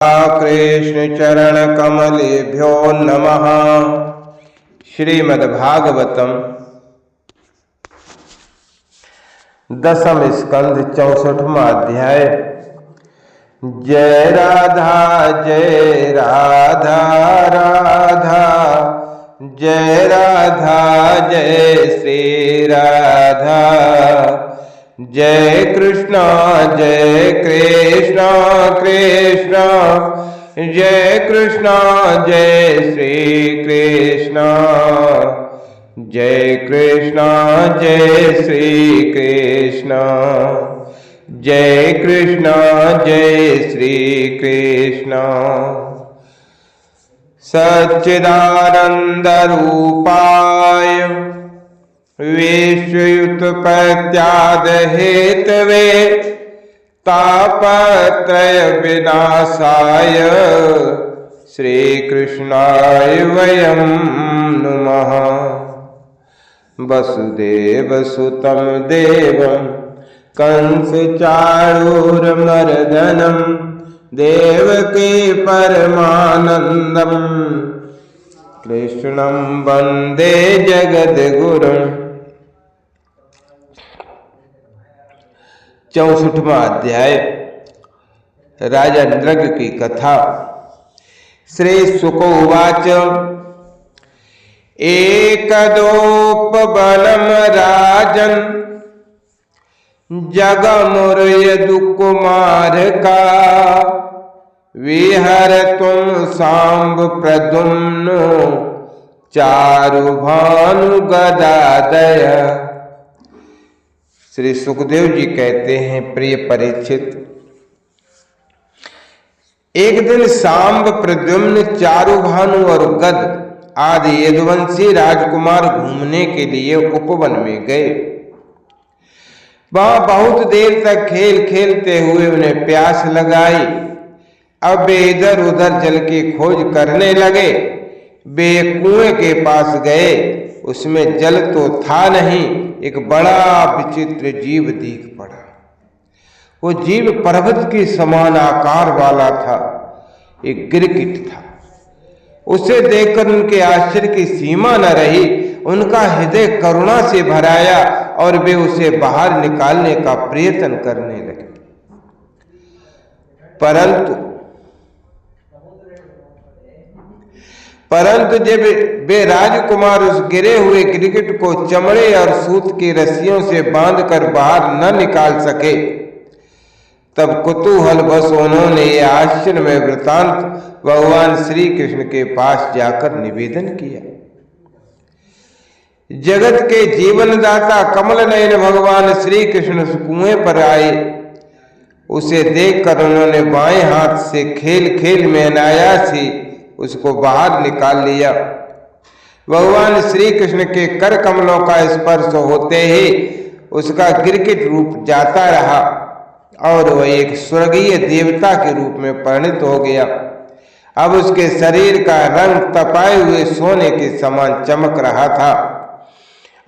कृष्ण चरण कमलेभ्यो नमः। श्रीमद्भागवतम दशम स्कंध 64वां अध्याय। जय राधा राधा जय राधा जय श्री राधा। जय कृष्ण कृष्ण जय कृष्ण जय श्री कृष्ण। जय कृष्ण जय श्री कृष्ण। जय कृष्ण जय श्री कृष्ण। सच्चिदानंद रूपाय विश्वयुत्पत्त्याद हेतवे तापत्रय विनाशाय श्रीकृष्णाय वयं नुमः। वसुदेवसुतं देवं कंसचाणूरमर्दनं देवकी परमानन्दं कृष्णं वन्दे जगद्गुरुम्। 64वां अध्याय। राजा नृग की कथा। श्री शुक उवाच। एकदोपबलं राजन् जगमुर्यदुकुमार का विहरतुं सांब प्रद्युम्नो चारुभानुगदादय। श्री सुखदेव जी कहते हैं, प्रिय परीक्षित, एक दिन सांब प्रद्युम्न चारुभानु और गद आदि यदुवंशी राजकुमार घूमने के लिए उपवन में गए। वहां बहुत देर तक खेल खेलते हुए उन्हें प्यास लगाई। अब वे इधर उधर जल की खोज करने लगे। वे कुएं के पास गए, उसमें जल तो था नहीं। एक बड़ा विचित्र जीव दिख पड़ा। वो जीव पर्वत के समान आकार वाला था, एक गिरगिट था। उसे देखकर उनके आश्चर्य की सीमा न रही। उनका हृदय करुणा से भराया और वे उसे बाहर निकालने का प्रयत्न करने लगे। परंतु जब वे राजकुमार उस गिरे हुए गिरगिट को चमड़े और सूत की रस्सियों से बांधकर बाहर न निकाल सके, तब कुतूहलवश उन्होंने यह आश्चर्यमय वृतांत भगवान श्री कृष्ण के पास जाकर निवेदन किया। जगत के जीवनदाता कमल नयन भगवान श्री कृष्ण कुएं पर आए। उसे देखकर उन्होंने बाएं हाथ से खेल खेल में अनायास ही उसको बाहर निकाल लिया। भगवान श्री कृष्ण के कर कमलों का स्पर्श होते ही उसका गिरगिट रूप जाता रहा और वह एक स्वर्गीय देवता के रूप में परिणत हो गया। अब उसके शरीर का रंग तपाए हुए सोने के समान चमक रहा था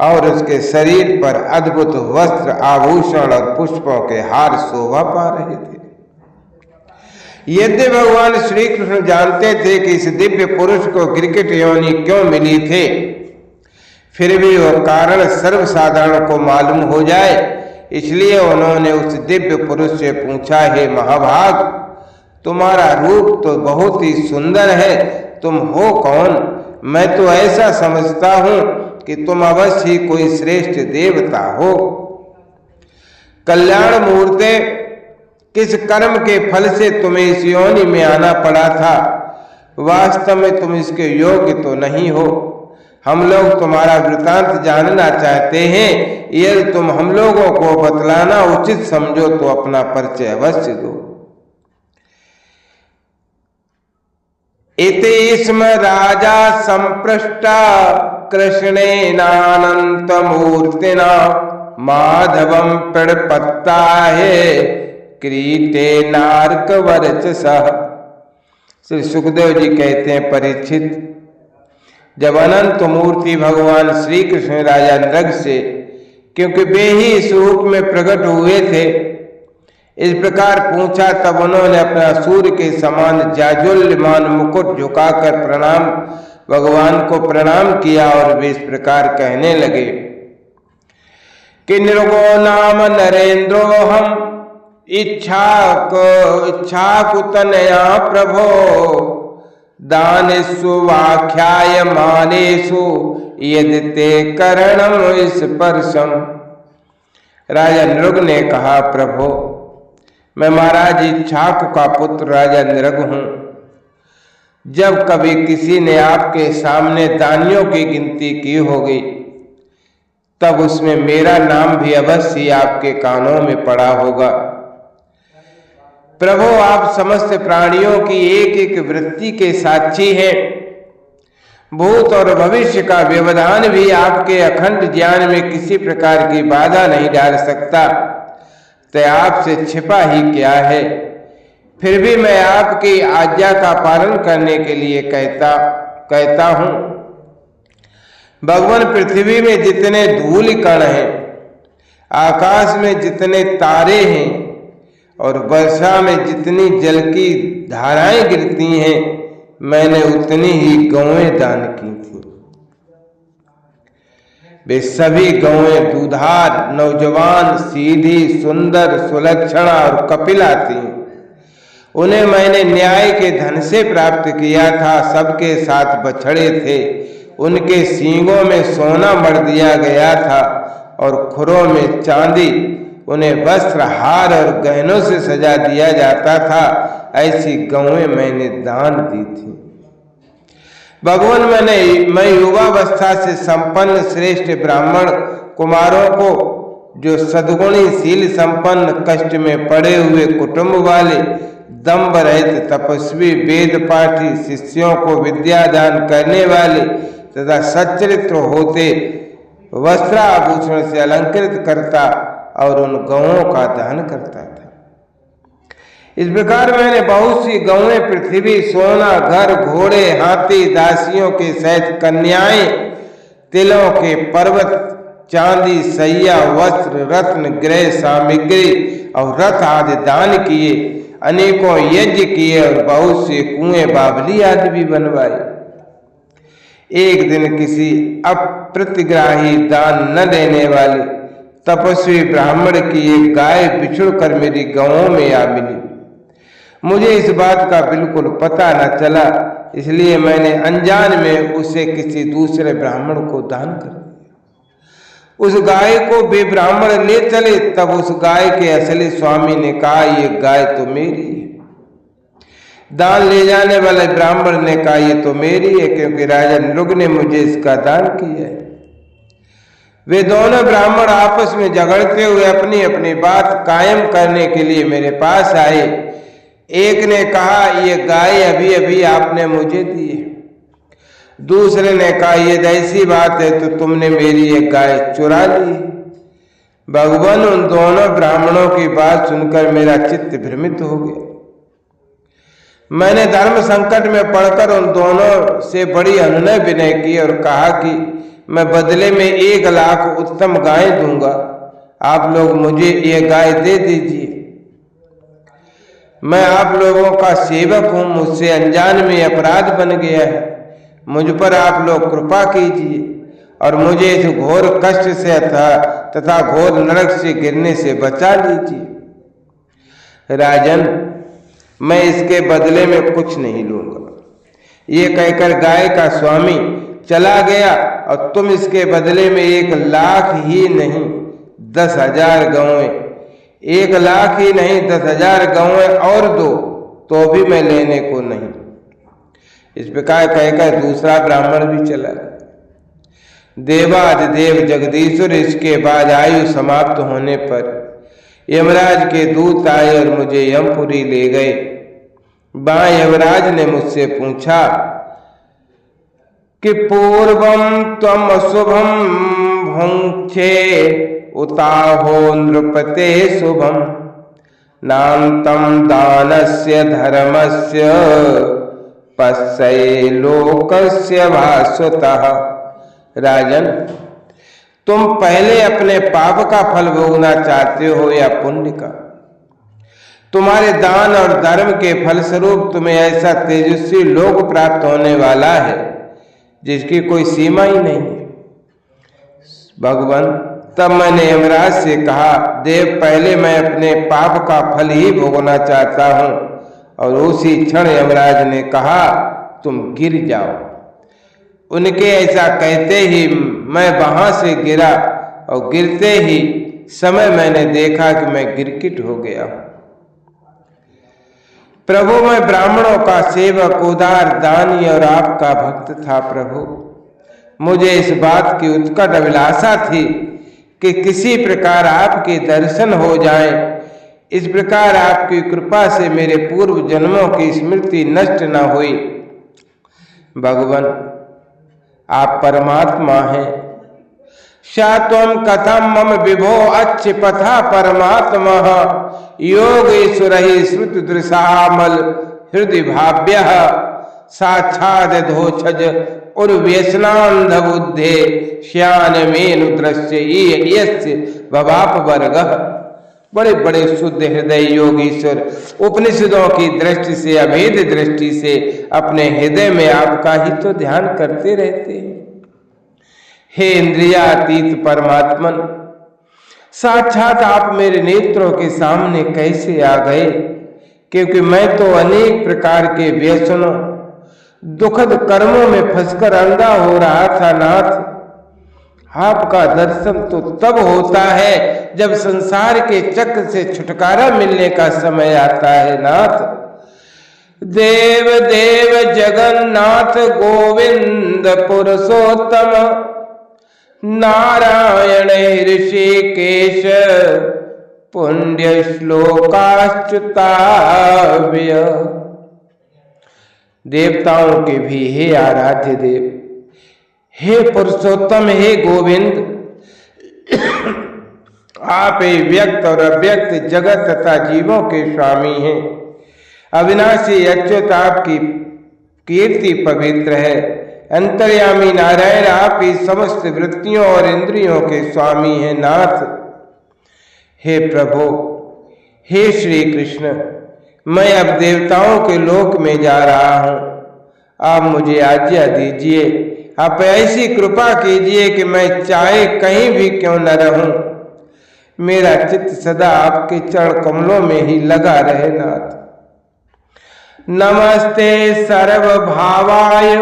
और उसके शरीर पर अद्भुत वस्त्र, आभूषण और पुष्पों के हार शोभा पा रहे थे। यद्य भगवान श्री कृष्ण जानते थे कि इस दिव्य पुरुष को गिरगिट योनि क्यों मिली थे, फिर भी वह कारण सर्वसाधारण को मालूम हो जाए, इसलिए उन्होंने उस दिव्य पुरुष से पूछा, हे महाभाग, तुम्हारा रूप तो बहुत ही सुंदर है, तुम हो कौन? मैं तो ऐसा समझता हूं कि तुम अवश्य ही कोई श्रेष्ठ देवता हो। कल्याण मूर्ते, किस कर्म के फल से तुम्हें इस योनि में आना पड़ा था? वास्तव में तुम इसके योग्य तो नहीं हो। हम लोग तुम्हारा वृतांत जानना चाहते हैं। यदि तुम हम लोगों को बतलाना उचित समझो तो अपना परिचय अवश्य दो। इति स्म राजा संपृष्टा कृष्णेनानंत मूर्तिना माधवं प्रणपत्ताहे क्रीते नारक वर्चसः। श्री सुखदेव जी कहते हैं, परीक्षित, जब अनंत मूर्ति भगवान श्री कृष्ण राजा नृग से क्योंकि वे ही इस रूप में प्रकट हुए थे। इस प्रकार पूछा। तब उन्होंने अपना सूर्य के समान जाज्वल्यमान मुकुट झुकाकर भगवान को प्रणाम किया और वे इस प्रकार कहने लगे कि निर्गो नाम नरेंद्रो हम इच्छाकुतनया प्रभो दानेषु वाख्याय मानेषु यदि ते करणम स्पर्शम। राजा नृग ने कहा, प्रभो मैं महाराज इच्छाकु का पुत्र राजा नृग हूं। जब कभी किसी ने आपके सामने दानियों की गिनती की होगी तब उसमें मेरा नाम भी अवश्य आपके कानों में पड़ा होगा। प्रभु आप समस्त प्राणियों की एक एक वृत्ति के साक्षी हैं। भूत और भविष्य का व्यवधान भी आपके अखंड ज्ञान में किसी प्रकार की बाधा नहीं डाल सकता। तो आपसे छिपा ही क्या है। फिर भी मैं आपकी आज्ञा का पालन करने के लिए कहता हूं। भगवान पृथ्वी में जितने धूल कण हैं, आकाश में जितने तारे हैं और वर्षा में जितनी जल की धाराएं गिरती हैं, मैंने उतनी ही गौएं दान की थी। वे सभी गौएं दूधार, नौजवान, सीधी, सुंदर, सुलक्षणा और कपिला थी। उन्हें मैंने न्याय के धन से प्राप्त किया था। सबके 7 बछड़े थे। उनके सींगों में सोना मढ़ दिया गया था और खुरों में चांदी। उन्हें वस्त्र, हार और गहनों से सजा दिया जाता था। ऐसी गौएं मैंने दान दी थी। भगवान मैं युवावस्था से संपन्न श्रेष्ठ ब्राह्मण कुमारों को, जो सद्गुणी, शील संपन्न, कष्ट में पड़े हुए कुटुंब वाले, दम्भ रहित, तपस्वी, वेद पाठी, शिष्यों को विद्यादान करने वाले तथा सच्चरित्र होते, वस्त्राभूषण से अलंकृत करता और उन गौओं का दान करता था। इस प्रकार मैंने बहुत सी गौएं, पृथ्वी, सोना, घर, घोड़े, हाथी, दासियों के सहित कन्याएं, तिलों के पर्वत, चांदी, सैया, वस्त्र, रत्न, गृह सामग्री और रथ आदि दान किए। अनेकों यज्ञ किए और बहुत से कुएं, बावली आदि भी बनवाए। एक दिन किसी अप्रतिग्राही, दान न देने वाले तपस्वी ब्राह्मण की एक गाय बिछुड़ कर मेरी गौओं में आ मिली। मुझे इस बात का बिल्कुल पता न चला, इसलिए मैंने अनजान में उसे किसी दूसरे ब्राह्मण को दान कर दिया। उस गाय को वे ब्राह्मण ले चले। तब उस गाय के असली स्वामी ने कहा, ये गाय तो मेरी है। दान ले जाने वाले ब्राह्मण ने कहा, ये तो मेरी है, क्योंकि राजा नृग ने मुझे इसका दान किया है। वे दोनों ब्राह्मण आपस में झगड़ते हुए अपनी अपनी बात कायम करने के लिए मेरे पास आए। एक ने कहा, ये गाय अभी अभी आपने मुझे दी है। दूसरे ने कहा, ये ऐसी बात है तो तुमने मेरी ये गाय चुरा ली। भगवान, उन दोनों ब्राह्मणों की बात सुनकर मेरा चित्त भ्रमित हो गया। मैंने धर्म संकट में पड़कर उन दोनों से बड़ी अनुनय विनय की और कहा कि मैं बदले में 1 लाख उत्तम गाय दूंगा। आप लोग मुझे ये गाय दे दीजिए। मैं आप लोगों का सेवक हूं, मुझसे अनजान में अपराध बन गया है। मुझ पर आप लोग कृपा कीजिए और मुझे इस घोर कष्ट से तथा घोर नरक से गिरने से बचा लीजिए। राजन, मैं इसके बदले में कुछ नहीं लूंगा। ये कहकर गाय का स्वामी चला गया और तुम इसके बदले में 1 लाख ही नहीं 10,000 गौएं, 1 लाख ही नहीं 10,000 गौएं और दो तो भी मैं लेने को नहीं। इस प्रकार कहकर दूसरा ब्राह्मण भी चला। देवाधिदेव जगदीश्वर इसके बाद आयु समाप्त होने पर यमराज के दूत आए और मुझे यमपुरी ले गए। वहां यमराज ने मुझसे पूछा कि पूर्वम त्वम शुभम भुंक्षे उताहो नृपते शुभम नान्तं दानस्य धर्मस्य पश्यै लोकस्य भास्वतः। राजन, तुम पहले अपने पाप का फल भोगना चाहते हो या पुण्य का? तुम्हारे दान और धर्म के फलस्वरूप तुम्हें ऐसा तेजस्वी लोक प्राप्त होने वाला है जिसकी कोई सीमा ही नहीं है। भगवान, तब मैंने यमराज से कहा, देव, पहले मैं अपने पाप का फल ही भोगना चाहता हूं। और उसी क्षण यमराज ने कहा, तुम गिर जाओ। उनके ऐसा कहते ही मैं वहां से गिरा और गिरते ही समय मैंने देखा कि मैं गिरगिट हो गया। प्रभु, मैं ब्राह्मणों का सेवक, उदार, दानी और आपका भक्त था। प्रभु, मुझे इस बात की उत्कट अभिलाषा थी कि किसी प्रकार आपके दर्शन हो जाएं। इस प्रकार आपकी कृपा से मेरे पूर्व जन्मों की स्मृति नष्ट न हुई। भगवान, आप परमात्मा हैं। शात्वम कथम मम विभो अच्छ पथा परमात्मा योगेश्वर ही श्रुत दृशामल हृदय भाव्य साक्षाद धोक्षज उर्व्यसनांध बुद्धे श्यान मेनु दृश्य यस्य भवाप वर्ग। बड़े बड़े शुद्ध हृदय योगीश्वर उपनिषदों की दृष्टि से, अभेद दृष्टि से अपने हृदय में आपका ही तो ध्यान करते रहते हैं। हे इंद्रियातीत परमात्मन, साक्षात आप मेरे नेत्रों के सामने कैसे आ गए? क्योंकि मैं तो अनेक प्रकार के व्यसनों, दुखद कर्मों में फंसकर अंधा हो रहा था। नाथ, आपका दर्शन तो तब होता है जब संसार के चक्र से छुटकारा मिलने का समय आता है। नाथ, देव देव जगन्नाथ गोविंद पुरुषोत्तम नारायण ऋषिकेश पुण्य श्लोकाच्युताव्य। देवताओं के भी हे आराध्य देव, हे पुरुषोत्तम, हे गोविंद, आप ही व्यक्त और अव्यक्त जगत तथा जीवों के स्वामी हैं। अविनाशी अच्युत आपकी कीर्ति पवित्र है। अंतर्यामी नारायण आप ही समस्त वृत्तियों और इंद्रियों के स्वामी हैं। नाथ, हे प्रभु, हे श्री कृष्ण, मैं अब देवताओं के लोक में जा रहा हूं। आप मुझे आज्ञा दीजिए। आप ऐसी कृपा कीजिए कि मैं चाहे कहीं भी क्यों न रहूं, मेरा चित्त सदा आपके चरण कमलों में ही लगा रहे। नाथ, नमस्ते सर्वभावाय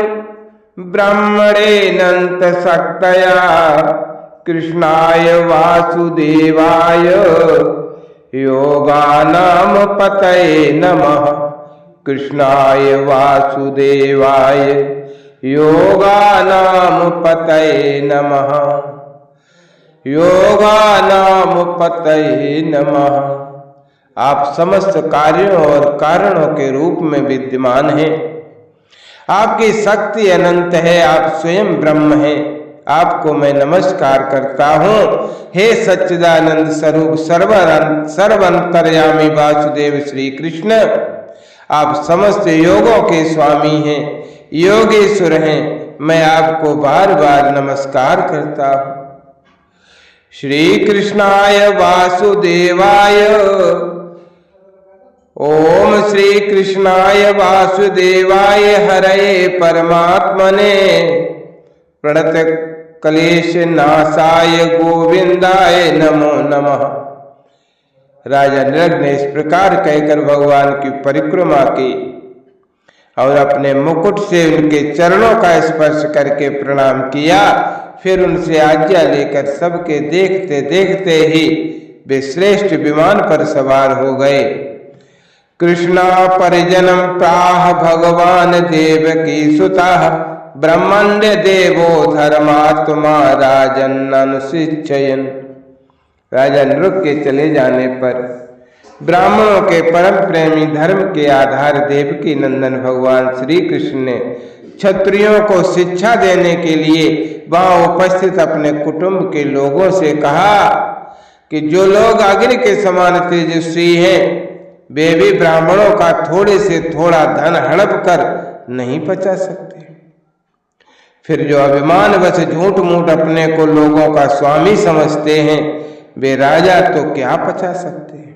ब्रह्मणेऽनंत शक्तया कृष्णाय वासुदेवाय योगानाम पतये नमः। कृष्णाय वासुदेवाय योगानाम पतये नमः। योगानाम पतये नमः। आप समस्त कार्यों और कारणों के रूप में विद्यमान हैं। आपकी शक्ति अनंत है। आप स्वयं ब्रह्म हैं। आपको मैं नमस्कार करता हूँ। हे सच्चिदानंद स्वरूप सर्वंतर्यामी वासुदेव श्री कृष्ण, आप समस्त योगों के स्वामी हैं, योगेश्वर हैं। मैं आपको बार बार नमस्कार करता हूँ। श्री कृष्णाय वासुदेवाय। ओम श्री कृष्णाय वासुदेवाय हरये परमात्मने प्रणत क्लेश नाशाय गोविंदाय नमो नमः। राजा नृग ने इस प्रकार कहकर भगवान की परिक्रमा की और अपने मुकुट से उनके चरणों का स्पर्श करके प्रणाम किया। फिर उनसे आज्ञा लेकर सबके देखते देखते ही वे श्रेष्ठ विमान पर सवार हो गए। कृष्णा परिजनम प्राह भगवान देवकी सुतः ब्रह्मण्य देवो धर्मात्मा राजन अनुशिक्षयन्। राजा नृग के चले जाने पर ब्राह्मणों के परम प्रेमी धर्म के आधार देवकी नंदन भगवान श्री कृष्ण ने क्षत्रियों को शिक्षा देने के लिए वहां उपस्थित अपने कुटुंब के लोगों से कहा कि जो लोग अग्नि के समान तेजस्वी हैं, वे भी ब्राह्मणों का थोड़े से थोड़ा धन हड़प कर नहीं पचा सकते। फिर जो अभिमानवश झूठ मूठ अपने को लोगों का स्वामी समझते हैं, वे राजा तो क्या पचा सकते हैं।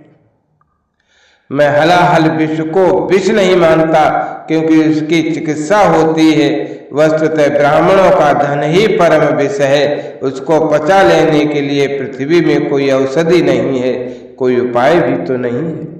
मैं हलाहल विष को विष नहीं मानता, क्योंकि उसकी चिकित्सा होती है। वस्तुतः ब्राह्मणों का धन ही परम विष है, उसको पचा लेने के लिए पृथ्वी में कोई औषधि नहीं है, कोई उपाय भी तो नहीं है।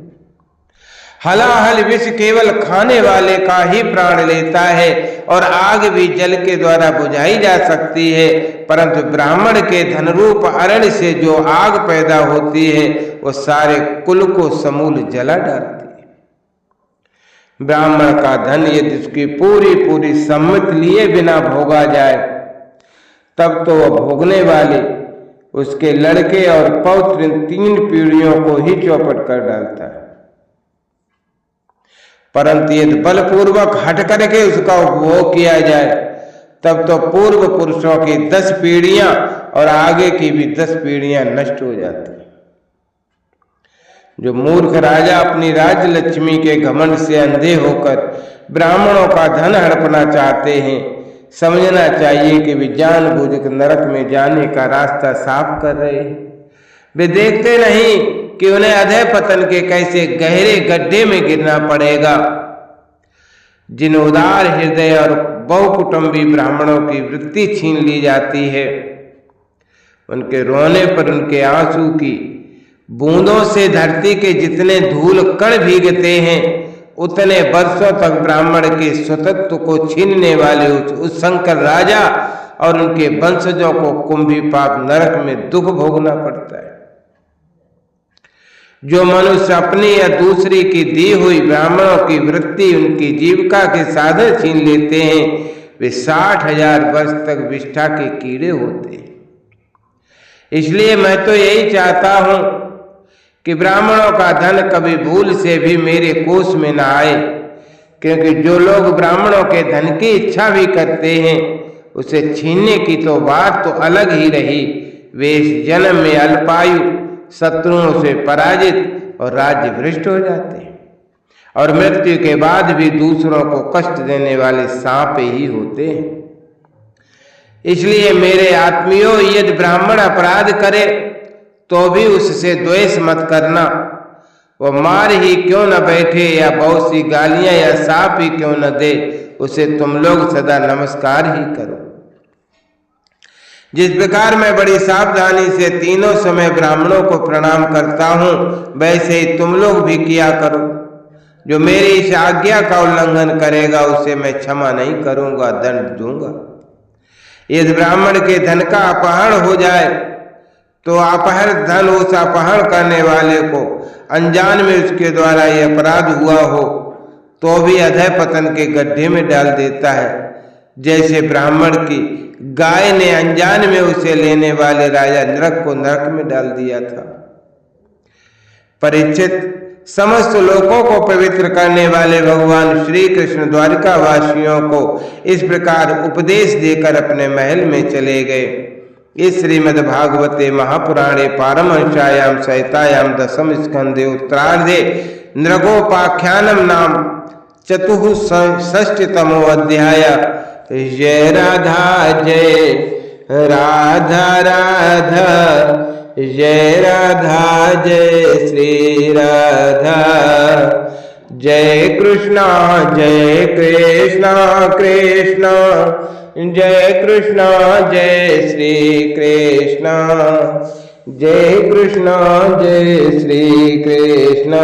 हलाहल विष केवल खाने वाले का ही प्राण लेता है, और आग भी जल के द्वारा बुझाई जा सकती है, परंतु ब्राह्मण के धनरूप अरण्य से जो आग पैदा होती है वो सारे कुल को समूल जला डालती है। ब्राह्मण का धन यदि उसकी पूरी पूरी सम्मति लिए बिना भोगा जाए, तब तो वह भोगने वाले, उसके लड़के और पौत्र 3 पीढ़ियों को ही चौपट कर डालता है। परंतु यदि बलपूर्वक हट करके उसका उपभोग किया जाए, तब तो पूर्व पुरुषों की 10 पीढ़ियां और आगे की भी 10 पीढ़ियां नष्ट हो जाती हैं। जो मूर्ख राजा अपनी राज्य लक्ष्मी के घमंड से अंधे होकर ब्राह्मणों का धन हड़पना चाहते हैं, समझना चाहिए कि वे जानबूझकर नरक में जाने का रास्ता साफ कर रहे हैं। वे देखते नहीं कि उन्हें अधः पतन के कैसे गहरे गड्ढे में गिरना पड़ेगा। जिन उदार हृदय और बहुकुटुंबी ब्राह्मणों की वृत्ति छीन ली जाती है, उनके रोने पर उनके आंसू की बूंदों से धरती के जितने धूल कण भीगते हैं, उतने वर्षों तक ब्राह्मण के स्वतंत्र को छीनने वाले उस शंकर राजा और उनके वंशजों को कुंभी पाप नरक में दुख भोगना पड़ता है। जो मनुष्य अपनी या दूसरी की दी हुई ब्राह्मणों की वृत्ति उनकी जीविका के साधन छीन लेते हैं, वे 60,000 वर्ष तक विष्ठा के कीड़े होते हैं। इसलिए मैं तो यही चाहता हूं कि ब्राह्मणों का धन कभी भूल से भी मेरे कोष में न आए, क्योंकि जो लोग ब्राह्मणों के धन की इच्छा भी करते हैं, उसे छीनने की तो बात तो अलग ही रही, वे इस जन्म में अल्पायु, शत्रुओं से पराजित और राज्य भ्रष्ट हो जाते हैं, और मृत्यु के बाद भी दूसरों को कष्ट देने वाले सांप ही होते हैं। इसलिए मेरे आत्मियों, यदि ब्राह्मण अपराध करे तो भी उससे द्वेष मत करना। वो मार ही क्यों न बैठे या बहुत सी गालियां या साप ही क्यों न दे, उसे तुम लोग सदा नमस्कार ही करो। जिस प्रकार मैं बड़ी सावधानी से तीनों समय ब्राह्मणों को प्रणाम करता हूं, वैसे ही तुम लोग भी किया करो। जो मेरी इस आज्ञा का उल्लंघन करेगा उसे मैं क्षमा नहीं करूंगा, दंड दूंगा। यदि ब्राह्मण के धन का अपहरण हो जाए तो अपहरण धन उस अपहरण करने वाले को अनजान में उसके द्वारा यह अपराध हुआ हो तो भी अधः पतन के गड्ढे में डाल देता है, जैसे ब्राह्मण की गाय ने अनजान में उसे लेने वाले राजा नरक को नरक में डाल दिया था। परीक्षित, समस्त लोकों को पवित्र करने वाले भगवान श्री कृष्ण द्वारिका वासियों को इस प्रकार उपदेश देकर अपने महल में चले गए। इस श्रीमद् भागवते महापुराणे पारमहंस्यायाम सहितायाम दशम स्कंदे उत्तरार्धे नृगोपाख्यानम नाम चतुःषष्टितमो अध्याय। जय राधा जय राधा राधा, जय राधा जय श्री राधा, जय कृष्णा कृष्णा जय कृष्णा जय श्री कृष्णा, जय कृष्णा जय श्री कृष्णा।